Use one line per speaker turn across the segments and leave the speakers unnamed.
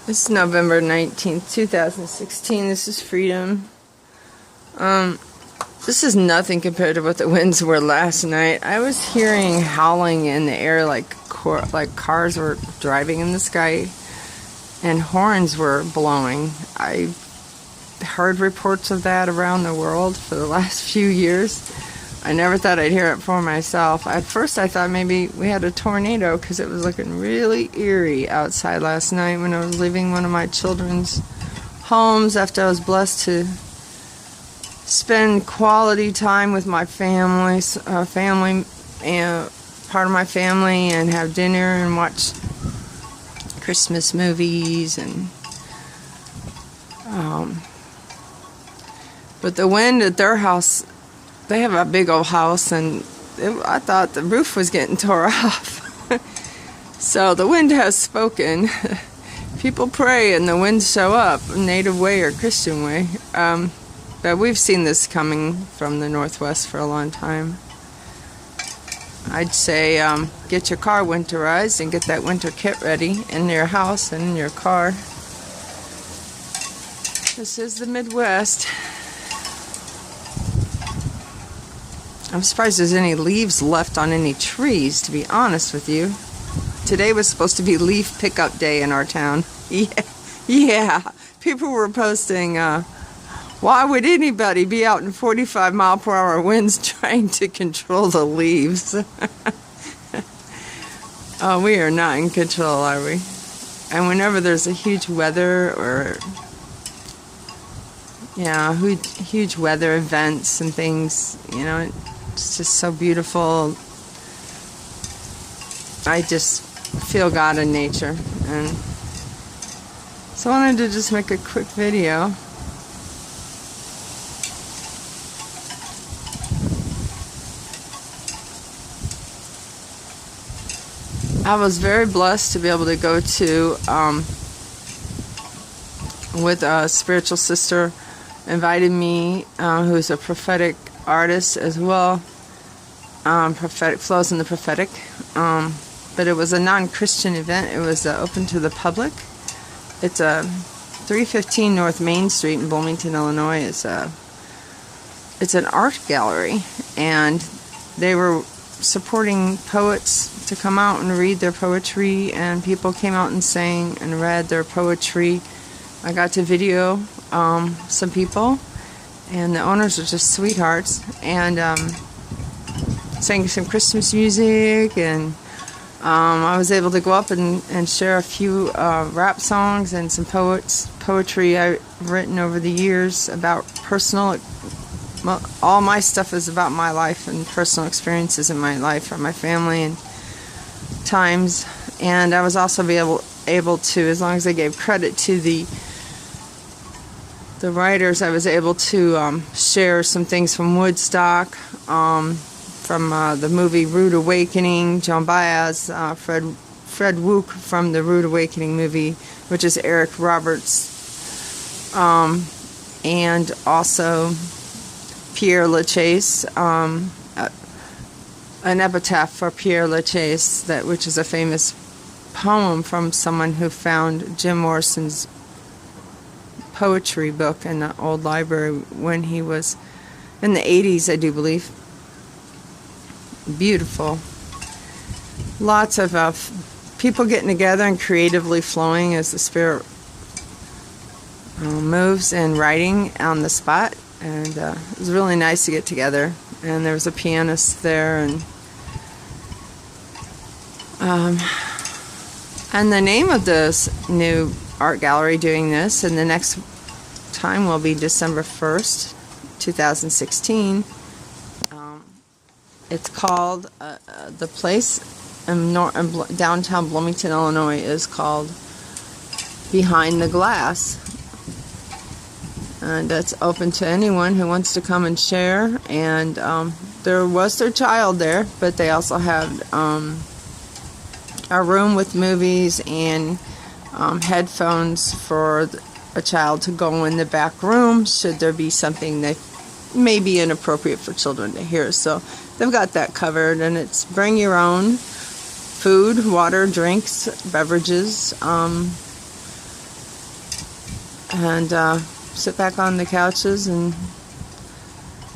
This is November 19th, 2016. This is Freedom. This is nothing compared to what the winds were last night. I was hearing howling in the air like cars were driving in the sky and horns were blowing. I heard reports of that around the world for the last few years. I never thought I'd hear it for myself. At first I thought maybe we had a tornado because it was looking really eerie outside last night when I was leaving one of my children's homes after I was blessed to spend quality time with my family and part of my family, and have dinner and watch Christmas movies and but the wind at their house, they have a big old house, and I thought the roof was getting tore off. So the wind has spoken. People pray and the winds show up, Native way or Christian way. But we've seen this coming from the Northwest for a long time. I'd say get your car winterized and get that winter kit ready in your house and in your car. This is the Midwest. I'm surprised there's any leaves left on any trees, to be honest with you. Today was supposed to be leaf pickup day in our town. Yeah. People were posting, why would anybody be out in 45-mile-per-hour winds trying to control the leaves? Oh, we are not in control, are we? And whenever there's a huge weather or huge weather events and things, it's just so beautiful. I just feel God in nature, and so I wanted to just make a quick video. I was very blessed to be able to go to with a spiritual sister invited me, who's a prophetic artist as well. Prophetic flows in the prophetic, but it was a non-Christian event. It was open to the public. It's a 315 North Main Street in Bloomington, Illinois. It's an art gallery, and they were supporting poets to come out and read their poetry, and people came out and sang and read their poetry. I got to video some people, and the owners are just sweethearts, and sang some Christmas music, and I was able to go up and share a few rap songs and some poetry I've written over the years about personal. All my stuff is about my life and personal experiences in my life or my family and times. And I was also able to, as long as I gave credit to the writers, I was able to share some things from Woodstock, from the movie Rude Awakening, John Baez, Fred Wook from the Rude Awakening movie, which is Eric Roberts, and also Pierre Lachaise, an epitaph for Pierre Lachaise, which is a famous poem from someone who found Jim Morrison's poetry book in the old library when he was in the 80s, I do believe. Beautiful. Lots of people getting together and creatively flowing as the Spirit moves, and writing on the spot. And it was really nice to get together. And there was a pianist there, and the name of this new art gallery doing this, and the next time will be December 1st, 2016. It's called, the place in downtown Bloomington, Illinois, is called Behind the Glass. And it's open to anyone who wants to come and share. And there was their child there, but they also had a room with movies and headphones for a child to go in the back room should there be something that may be inappropriate for children to hear. So they've got that covered, and it's bring your own food, water, drinks, beverages, and sit back on the couches, and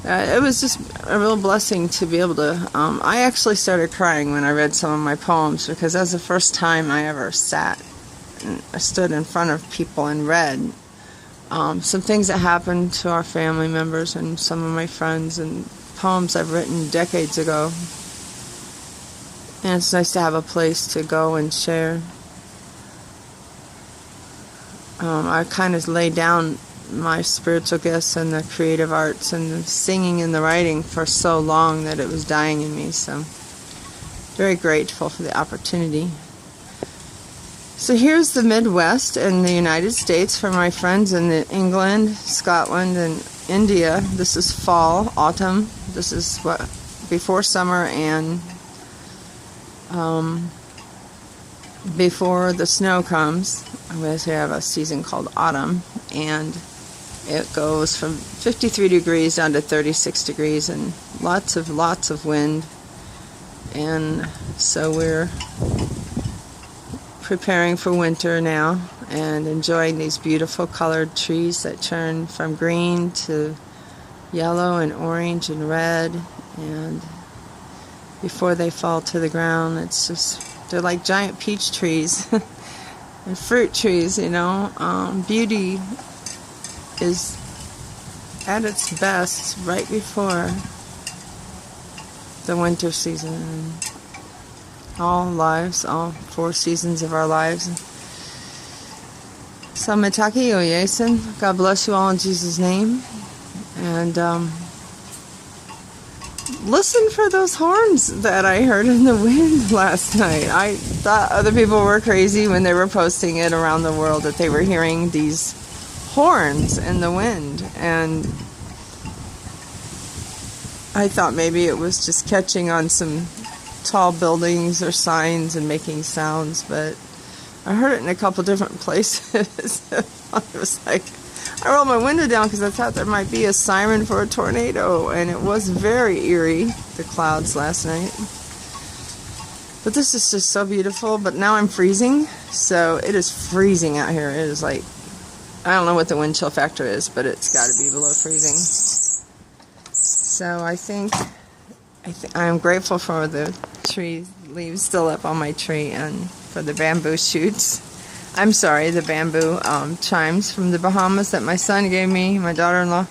it was just a real blessing to be able to. I actually started crying when I read some of my poems, because that was the first time I ever sat and I stood in front of people and read some things that happened to our family members and some of my friends, and poems I've written decades ago. And it's nice to have a place to go and share. I kind of laid down my spiritual gifts and the creative arts and the singing and the writing for so long that it was dying in me. So very grateful for the opportunity. So here's the Midwest in the United States for my friends in England, Scotland, and India. This is fall, autumn. This is what before summer and before the snow comes. We have a season called autumn, and it goes from 53 degrees down to 36 degrees and lots of wind. And so we're preparing for winter now and enjoying these beautiful colored trees that turn from green to yellow and orange and red, and before they fall to the ground, it's just, they're like giant peach trees and fruit trees, you know. Beauty is at its best right before the winter season. All lives, all 4 seasons of our lives. So Mitaki Oyesin, God bless you all in Jesus' name. And listen for those horns that I heard in the wind last night. I thought other people were crazy when they were posting it around the world that they were hearing these horns in the wind. And I thought maybe it was just catching on some tall buildings or signs and making sounds, but I heard it in a couple different places. I was like, I rolled my window down because I thought there might be a siren for a tornado, and it was very eerie, the clouds last night. But this is just so beautiful. But now I'm freezing, so it is freezing out here. It is like, I don't know what the wind chill factor is, but it's got to be below freezing. So I'm grateful for the leaves still up on my tree, and for the bamboo shoots. I'm sorry, the bamboo chimes from the Bahamas that my son gave me, my daughter-in-law,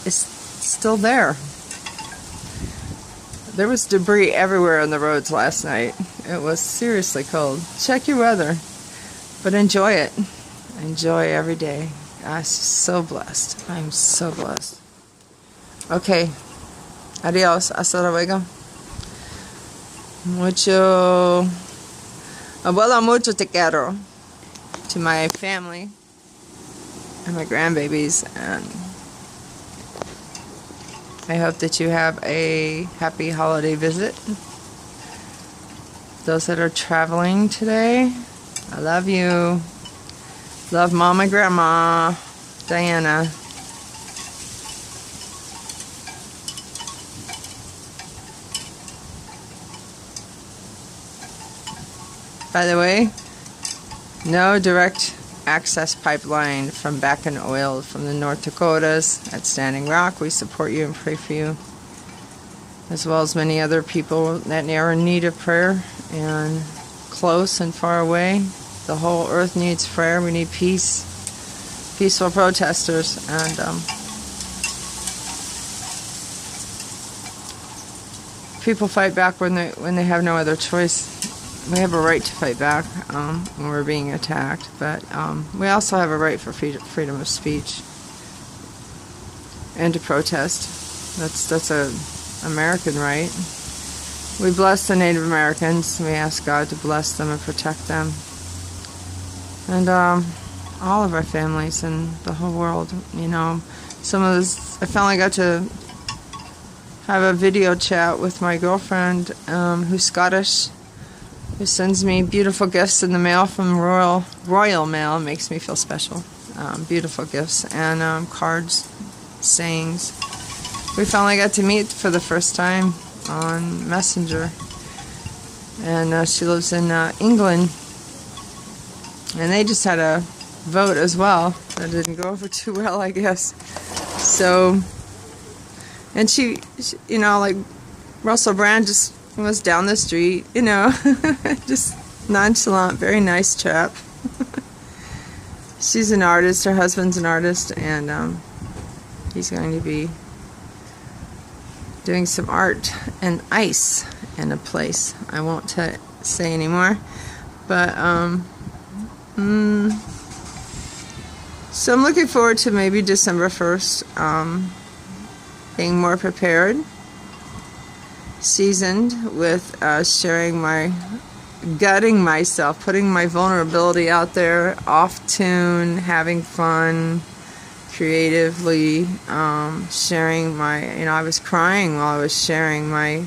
is still there. There was debris everywhere on the roads last night. It was seriously cold. Check your weather, but enjoy it. Enjoy every day. Gosh, so blessed. I'm so blessed. Okay. Adios. Hasta luego. Abuela, mucho te quiero. To my family and my grandbabies, and I hope that you have a happy holiday visit. Those that are traveling today, I love you. Love Mom and Grandma, Diana. By the way, no direct access pipeline from Bakken Oil from the North Dakotas at Standing Rock. We support you and pray for you, as well as many other people that are in need of prayer, and close and far away. The whole earth needs prayer. We need peace, peaceful protesters, and people fight back when they have no other choice. We have a right to fight back when we're being attacked, but we also have a right for freedom of speech and to protest. That's a American right. We bless the Native Americans. We ask God to bless them and protect them, and all of our families and the whole world. You know, some of this, I finally got to have a video chat with my girlfriend who's Scottish, who sends me beautiful gifts in the mail from Royal Mail. It makes me feel special. Beautiful gifts and cards, sayings. We finally got to meet for the first time on Messenger, and she lives in England, and they just had a vote as well. That didn't go over too well, I guess. So, and she you know, like Russell Brand just was down the street, you know, just nonchalant, very nice chap. She's an artist, her husband's an artist, and he's going to be doing some art and ice in a place. I won't say anymore, but so I'm looking forward to maybe December 1st, being more prepared, seasoned with sharing gutting myself, putting my vulnerability out there, off tune, having fun, creatively, sharing I was crying while I was sharing my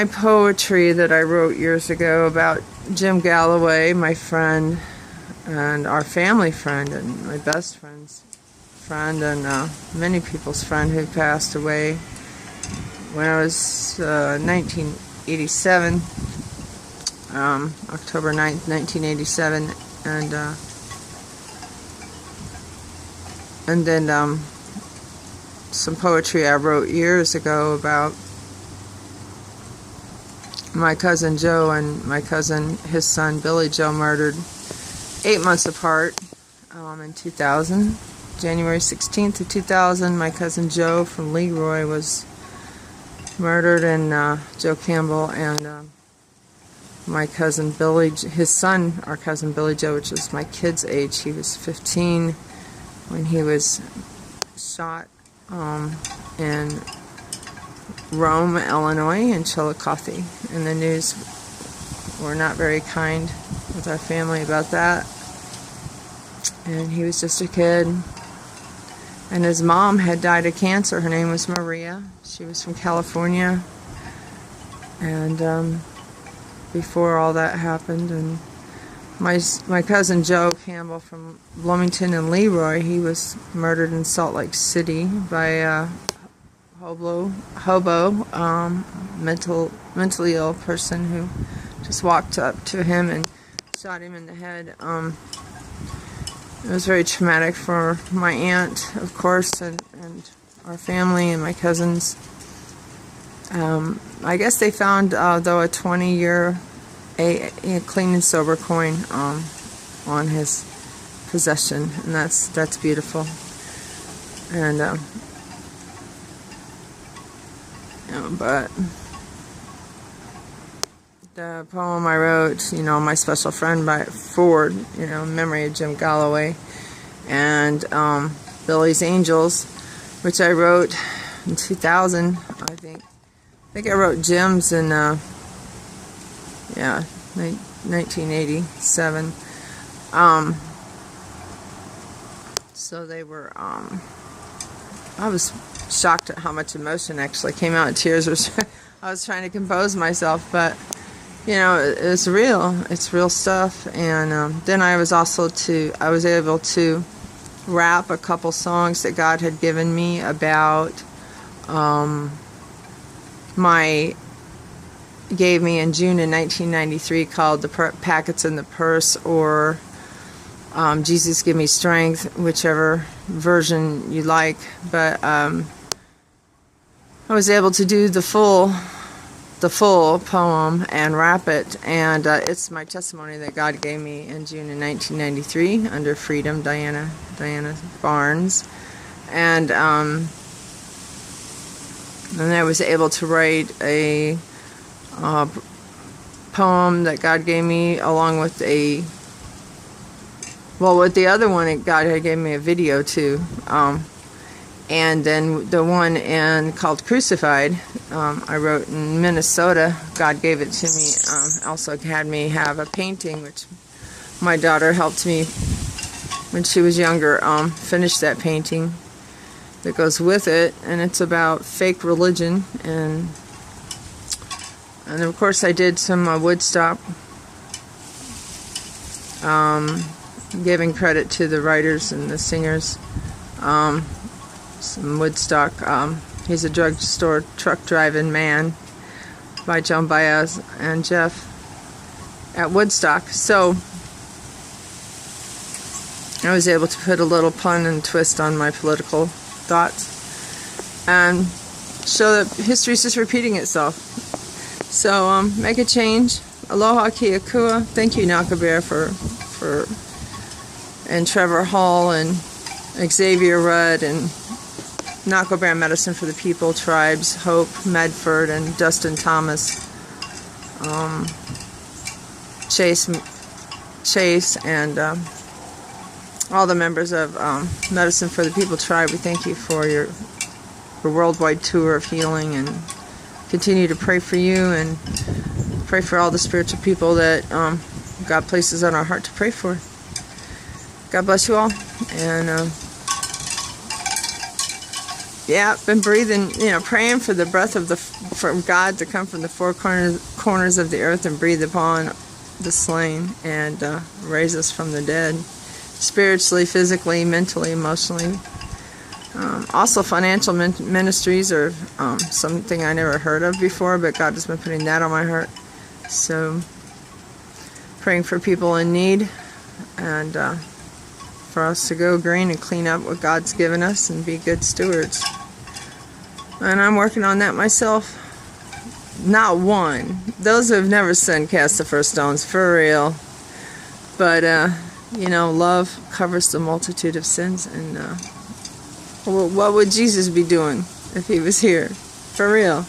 poetry that I wrote years ago about Jim Galloway, my friend, and our family friend, and my best friend's friend, and many people's friend who passed away when I was 1987, October 9th, 1987, and then some poetry I wrote years ago about my cousin Joe and my cousin, his son Billy Joe, murdered 8 months apart in 2000. January 16th of 2000, my cousin Joe from Leroy was murdered, and Joe Campbell and my cousin Billy, his son, our cousin Billy Joe, which was my kid's age, he was 15 when he was shot in Rome, Illinois, in Chillicothe. And the news were not very kind with our family about that. And he was just a kid. And his mom had died of cancer. Her name was Maria. She was from California. And before all that happened, and my cousin Joe Campbell from Bloomington and Leroy, he was murdered in Salt Lake City by a hobo, mentally ill person who just walked up to him and shot him in the head. It was very traumatic for my aunt, of course, and our family and my cousins. I guess they found, though, a 20-year a clean and sober coin on his possession, and that's beautiful. And but the poem I wrote, my special friend by Ford, in memory of Jim Galloway, and Billy's Angels, which I wrote in 2000, I think I wrote Jim's in 1987. So they were, I was shocked at how much emotion actually came out in tears. I was trying to compose myself, but it's real. It's real stuff. And then I was able to rap a couple songs that God had given me about gave me in June in 1993, called The Packets in the Purse, or Jesus Give Me Strength, whichever version you like. But I was able to do the full poem and rap it, and it's my testimony that God gave me in June in 1993 under Freedom, Diana Barnes, and I was able to write a poem that God gave me, along with with the other one, God had given me a video too, and then the one called Crucified, I wrote in Minnesota. God gave it to me. Also had me have a painting, which my daughter helped me when she was younger finish that painting that goes with it, and it's about fake religion, and of course I did some Woodstock, giving credit to the writers and the singers. Some Woodstock, He's a Drugstore Truck Driving Man by Joan Baez and Jeff at Woodstock. So I was able to put a little pun and twist on my political thoughts and show that history is just repeating itself. So make a change. Aloha kia kua. Thank you, Naka Bear, and Trevor Hall and Xavier Rudd and Naka Bear Medicine for the People, Tribes, Hope, Medford, and Dustin Thomas, Chase, and all the members of Medicine for the People Tribe. We thank you for your worldwide tour of healing, and continue to pray for you and pray for all the spiritual people that God places on our heart to pray for. God bless you all. And yeah, been breathing, praying for the breath from God to come from the four corners of the earth and breathe upon the slain and raise us from the dead, spiritually, physically, mentally, emotionally. Also, financial ministries are something I never heard of before, but God has been putting that on my heart. So, praying for people in need, and for us to go green and clean up what God's given us and be good stewards. And I'm working on that myself. Not one. Those who have never sinned cast the first stones, for real. But, love covers the multitude of sins. And what would Jesus be doing if he was here? For real.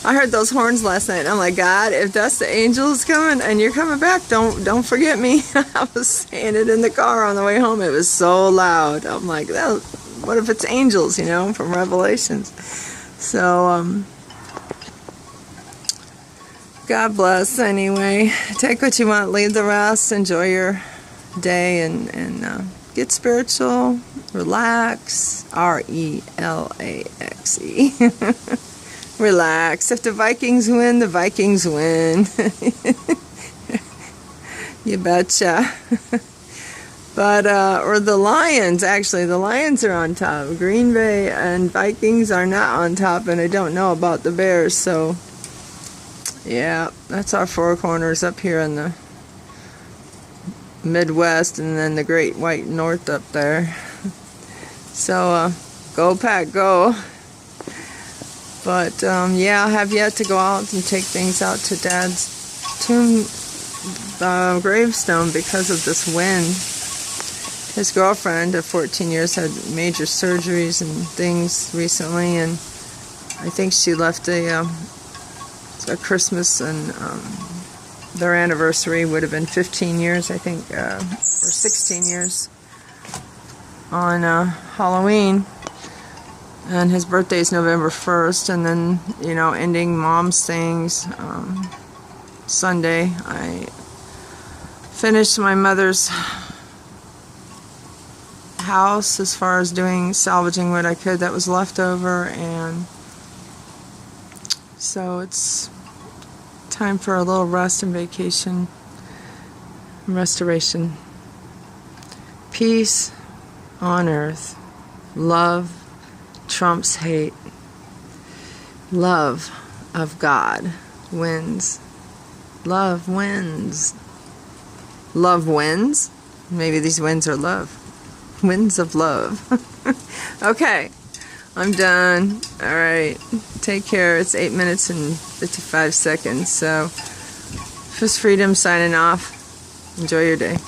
I heard those horns last night. I'm like, God, if that's the angels coming and you're coming back, don't forget me. I was saying it in the car on the way home. It was so loud. I'm like, what if it's angels, from Revelations? So, God bless anyway. Take what you want, leave the rest. Enjoy your day and get spiritual. Relax. R-E-L-A-X-E. Relax. If the Vikings win, the Vikings win. You betcha. But, or the Lions, actually. The Lions are on top. Green Bay and Vikings are not on top, and I don't know about the Bears, so yeah, that's our four corners up here in the Midwest, and then the Great White North up there. So, go Pack, go. But, yeah, I have yet to go out and take things out to Dad's gravestone because of this wind. His girlfriend of 14 years had major surgeries and things recently, and I think she left a Christmas, and their anniversary would have been 15 years, I think, or 16 years on Halloween. And his birthday is November 1st, and then, ending Mom's things Sunday. I finished my mother's house as far as salvaging what I could that was left over, and so it's time for a little rest and vacation and restoration. Peace on earth. Love trumps hate. Love of God wins. Love wins. Love wins? Maybe these wins are love. Winds of love. Okay, I'm done. Alright, take care. It's 8 minutes and 55 seconds. So, Fist Freedom signing off. Enjoy your day.